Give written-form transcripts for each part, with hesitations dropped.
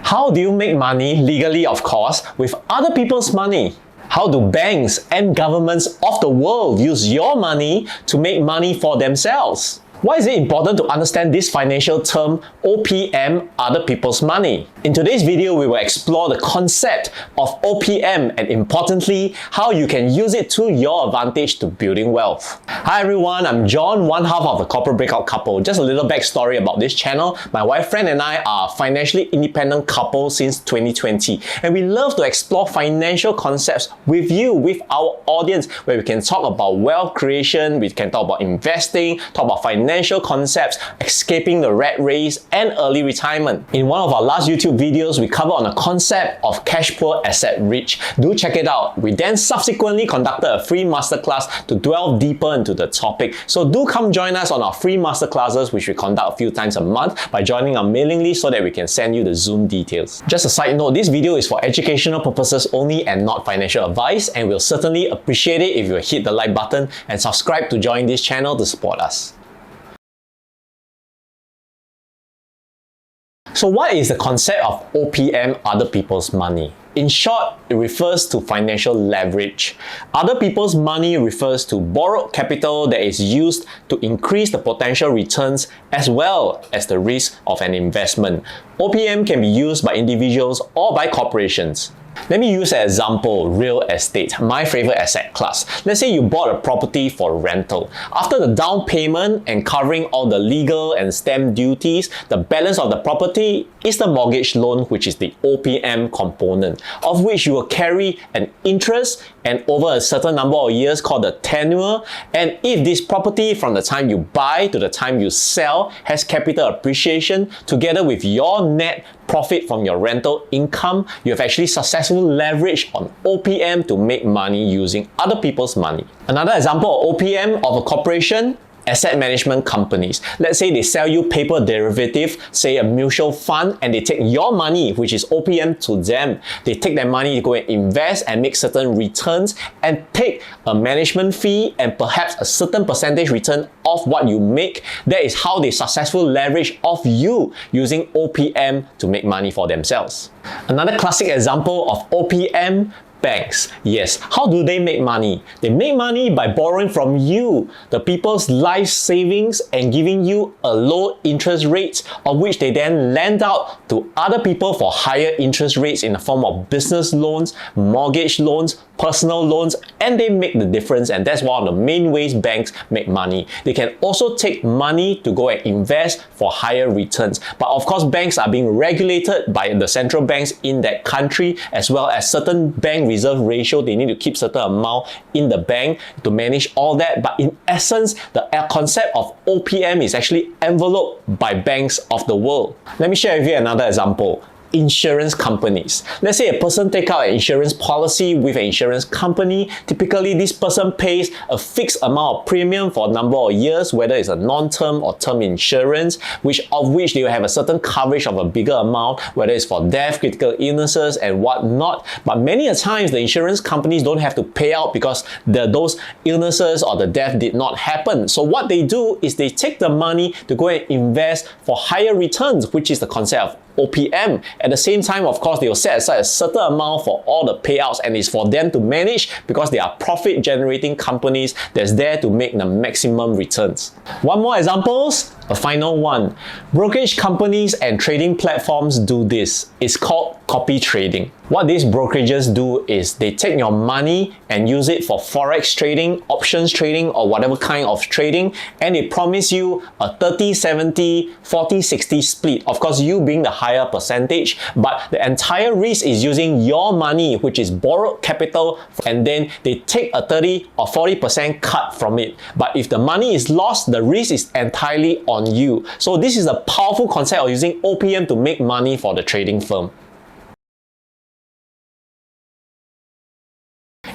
How do you make money, legally of course, with other people's money? How do banks and governments of the world use your money to make money for themselves? Why is it important to understand this financial term OPM, other people's money? In today's video, we will explore the concept of OPM and importantly, how you can use it to your advantage to building wealth. Hi everyone, I'm John, one half of the Corporate Breakout Couple. Just a little backstory about this channel. My wife Fran and I are a financially independent couple since 2020 and we love to explore financial concepts with you, with our audience, where we can talk about wealth creation, we can talk about investing, talk about financial concepts, escaping the rat race, and early retirement. In one of our last YouTube videos, we cover on the concept of cash poor, asset rich. Do check it out. We then subsequently conducted a free masterclass to delve deeper into the topic. So do come join us on our free masterclasses, which we conduct a few times a month by joining our mailing list so that we can send you the Zoom details. Just a side note, this video is for educational purposes only and not financial advice, and we'll certainly appreciate it if you hit the like button and subscribe to join this channel to support us. So what is the concept of OPM, other people's money? In short, it refers to financial leverage. Other people's money refers to borrowed capital that is used to increase the potential returns as well as the risk of an investment. OPM can be used by individuals or by corporations. Let me use an example, real estate, my favorite asset class. Let's say you bought a property for rental. After the down payment and covering all the legal and stamp duties, the balance of the property is the mortgage loan, which is the OPM component, of which you will carry an interest and over a certain number of years called the tenure. And if this property from the time you buy to the time you sell has capital appreciation together with your net profit from your rental income, you have actually successfully leveraged on OPM to make money using other people's money. Another example of OPM of a corporation, asset management companies. Let's say they sell you paper derivative, say a mutual fund, and they take your money, which is OPM, to them. They take that money to go and invest and make certain returns and take a management fee and perhaps a certain percentage return of what you make. That is how they successfully leverage off you using OPM to make money for themselves. Another classic example of OPM, banks. Yes, how do they make money? They make money by borrowing from you, the people's life savings, and giving you a low interest rate, of which they then lend out to other people for higher interest rates in the form of business loans, mortgage loans, personal loans, and they make the difference, and that's one of the main ways banks make money. They can also take money to go and invest for higher returns. But of course, banks are being regulated by the central banks in that country, as well as certain bank reserve ratio. They need to keep certain amount in the bank to manage all that. But in essence, the concept of OPM is actually enveloped by banks of the world. Let me share with you another example. Insurance companies. Let's say a person take out an insurance policy with an insurance company. Typically, this person pays a fixed amount of premium for a number of years, whether it's a non-term or term insurance, of which they will have a certain coverage of a bigger amount, whether it's for death, critical illnesses, and whatnot. But many a times, the insurance companies don't have to pay out because those illnesses or the death did not happen. So what they do is they take the money to go and invest for higher returns, which is the concept of OPM. At the same time, of course, they will set aside a certain amount for all the payouts, and it's for them to manage because they are profit generating companies that's there to make the maximum returns. One more examples, a final one. Brokerage companies and trading platforms do this. It's called copy trading. What these brokerages do is they take your money and use it for forex trading, options trading, or whatever kind of trading, and they promise you a 30-70, 40-60 split. Of course, you being the higher percentage, but the entire risk is using your money, which is borrowed capital, and then they take a 30 or 40% cut from it. But if the money is lost, the risk is entirely on you. So this is a powerful concept of using OPM to make money for the trading firm.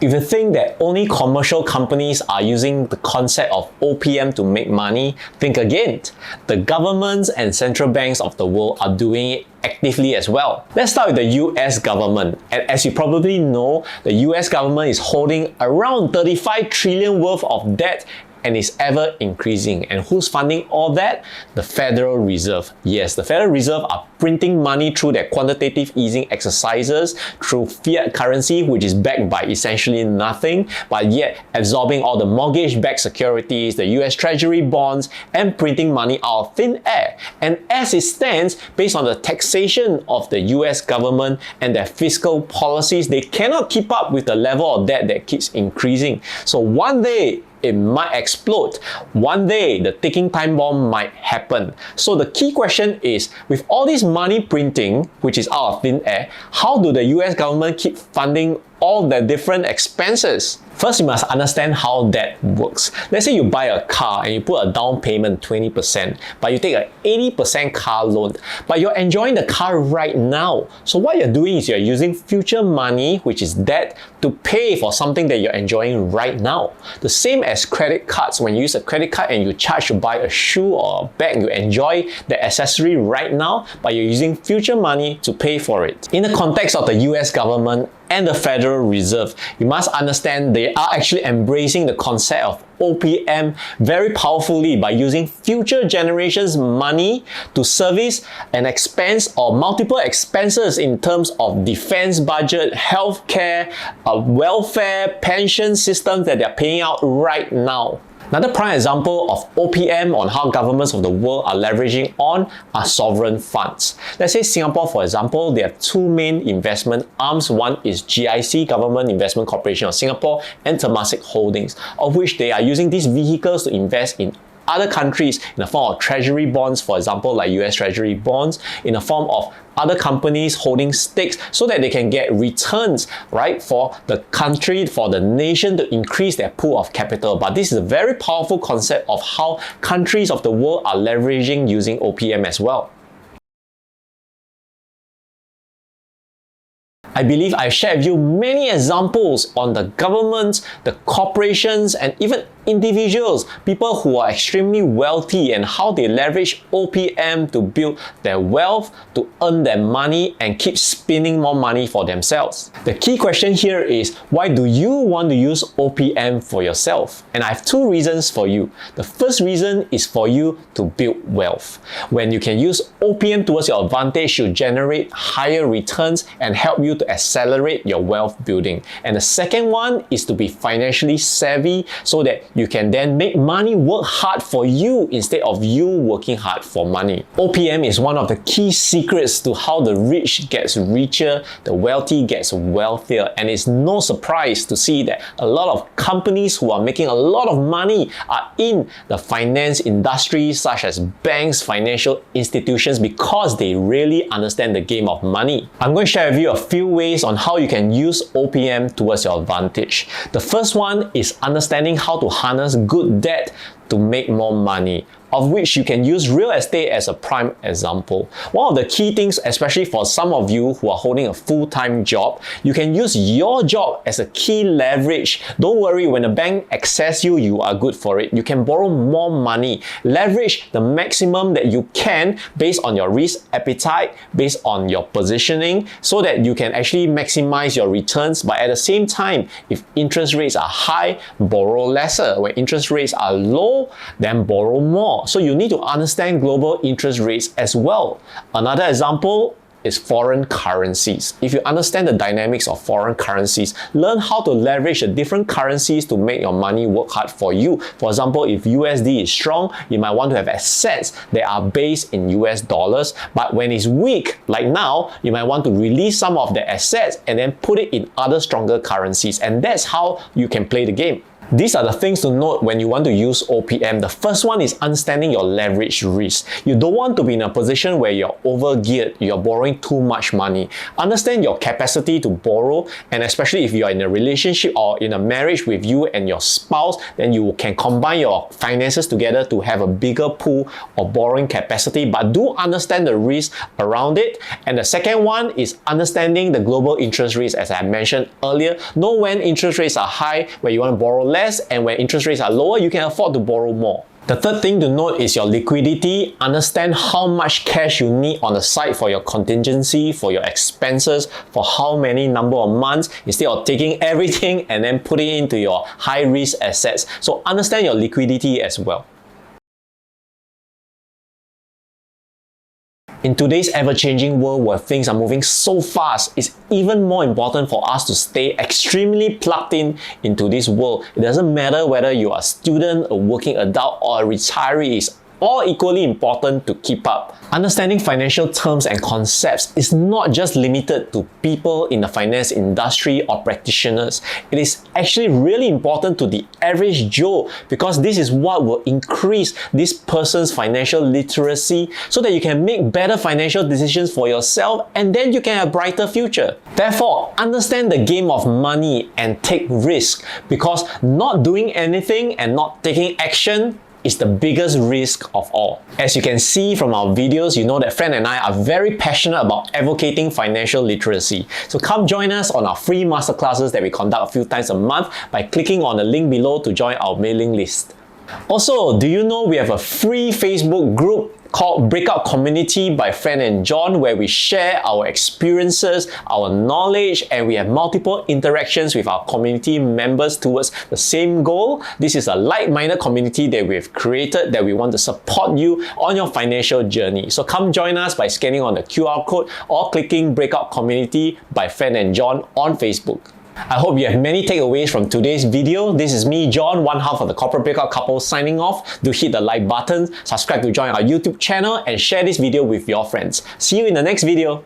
If you think that only commercial companies are using the concept of OPM to make money, think again. The governments and central banks of the world are doing it actively as well. Let's start with the US government. And as you probably know, the US government is holding around 35 trillion worth of debt and is ever increasing. And who's funding all that? The Federal Reserve. Yes, the Federal Reserve are printing money through their quantitative easing exercises, through fiat currency, which is backed by essentially nothing, but yet absorbing all the mortgage-backed securities, the US Treasury bonds, and printing money out of thin air. And as it stands, based on the taxation of the US government and their fiscal policies, they cannot keep up with the level of debt that keeps increasing. So one day, it might explode. One day, the ticking time bomb might happen. So the key question is, with all this money printing, which is out of thin air, how do the US government keep funding all the different expenses? First, you must understand how that works. Let's say you buy a car and you put a down payment 20%, but you take an 80% car loan, but you're enjoying the car right now. So what you're doing is you're using future money, which is debt, to pay for something that you're enjoying right now. The same as credit cards. When you use a credit card and you charge to buy a shoe or a bag, you enjoy the accessory right now, but you're using future money to pay for it. In the context of the US government and the Federal Reserve, you must understand they are actually embracing the concept of OPM very powerfully by using future generations' money to service an expense or multiple expenses in terms of defense budget, healthcare, welfare, pension systems that they're paying out right now. Another prime example of OPM on how governments of the world are leveraging on are sovereign funds. Let's say Singapore, for example, they have two main investment arms. One is GIC, Government Investment Corporation of Singapore, and Temasek Holdings, of which they are using these vehicles to invest in other countries in the form of treasury bonds, for example, like US Treasury bonds, in the form of other companies holding stakes so that they can get returns, right, for the country, for the nation to increase their pool of capital. But this is a very powerful concept of how countries of the world are leveraging using OPM as well. I believe I've shared with you many examples on the governments, the corporations, and even individuals, people who are extremely wealthy, and how they leverage OPM to build their wealth, to earn their money, and keep spinning more money for themselves. The key question here is, why do you want to use OPM for yourself? And I have two reasons for you. The first reason is for you to build wealth. When you can use OPM towards your advantage, you generate higher returns and help you to accelerate your wealth building. And the second one is to be financially savvy so that you can then make money work hard for you instead of you working hard for money. OPM is one of the key secrets to how the rich gets richer, the wealthy gets wealthier, and it's no surprise to see that a lot of companies who are making a lot of money are in the finance industry, such as banks, financial institutions, because they really understand the game of money. I'm going to share with you a few ways on how you can use OPM towards your advantage. The first one is understanding how to harness good debt to make more money, of which you can use real estate as a prime example. One of the key things, especially for some of you who are holding a full-time job, you can use your job as a key leverage. Don't worry, when the bank access you, you are good for it. You can borrow more money, leverage the maximum that you can based on your risk appetite, based on your positioning, so that you can actually maximize your returns. But at the same time, if interest rates are high, borrow lesser. When interest rates are low, then borrow more. So you need to understand global interest rates as well. Another example is foreign currencies. If you understand the dynamics of foreign currencies, learn how to leverage the different currencies to make your money work hard for you. For example, if USD is strong, you might want to have assets that are based in US dollars, but when it's weak, like now, you might want to release some of the assets and then put it in other stronger currencies, and that's how you can play the game. These are the things to note when you want to use OPM. The first one is understanding your leverage risk. You don't want to be in a position where you're overgeared, you're borrowing too much money. Understand your capacity to borrow, and especially if you're in a relationship or in a marriage with you and your spouse, then you can combine your finances together to have a bigger pool of borrowing capacity, but do understand the risk around it. And the second one is understanding the global interest rates, as I mentioned earlier. Know when interest rates are high, where you want to borrow less, and when interest rates are lower, you can afford to borrow more. The third thing to note is your liquidity. Understand how much cash you need on the side for your contingency, for your expenses, for how many number of months, instead of taking everything and then putting it into your high risk assets. So understand your liquidity as well. In today's ever-changing world where things are moving so fast, it's even more important for us to stay extremely plugged in into this world. It doesn't matter whether you are a student, a working adult, or a retiree, it's all equally important to keep up. Understanding financial terms and concepts is not just limited to people in the finance industry or practitioners. It is actually really important to the average Joe, because this is what will increase this person's financial literacy so that you can make better financial decisions for yourself, and then you can have a brighter future. Therefore, understand the game of money and take risk, because not doing anything and not taking action is the biggest risk of all. As you can see from our videos, you know that Fran and I are very passionate about advocating financial literacy. So come join us on our free masterclasses that we conduct a few times a month by clicking on the link below to join our mailing list. Also, do you know we have a free Facebook group called Breakout Community by Fran and John, where we share our experiences, our knowledge, and we have multiple interactions with our community members towards the same goal. This is a like-minded community that we've created that we want to support you on your financial journey. So come join us by scanning on the QR code or clicking Breakout Community by Fran and John on Facebook. I hope you have many takeaways from today's video. This is me, John, one half of the Corporate Breakout Couple, signing off. Do hit the like button, subscribe to join our YouTube channel, and share this video with your friends. See you in the next video.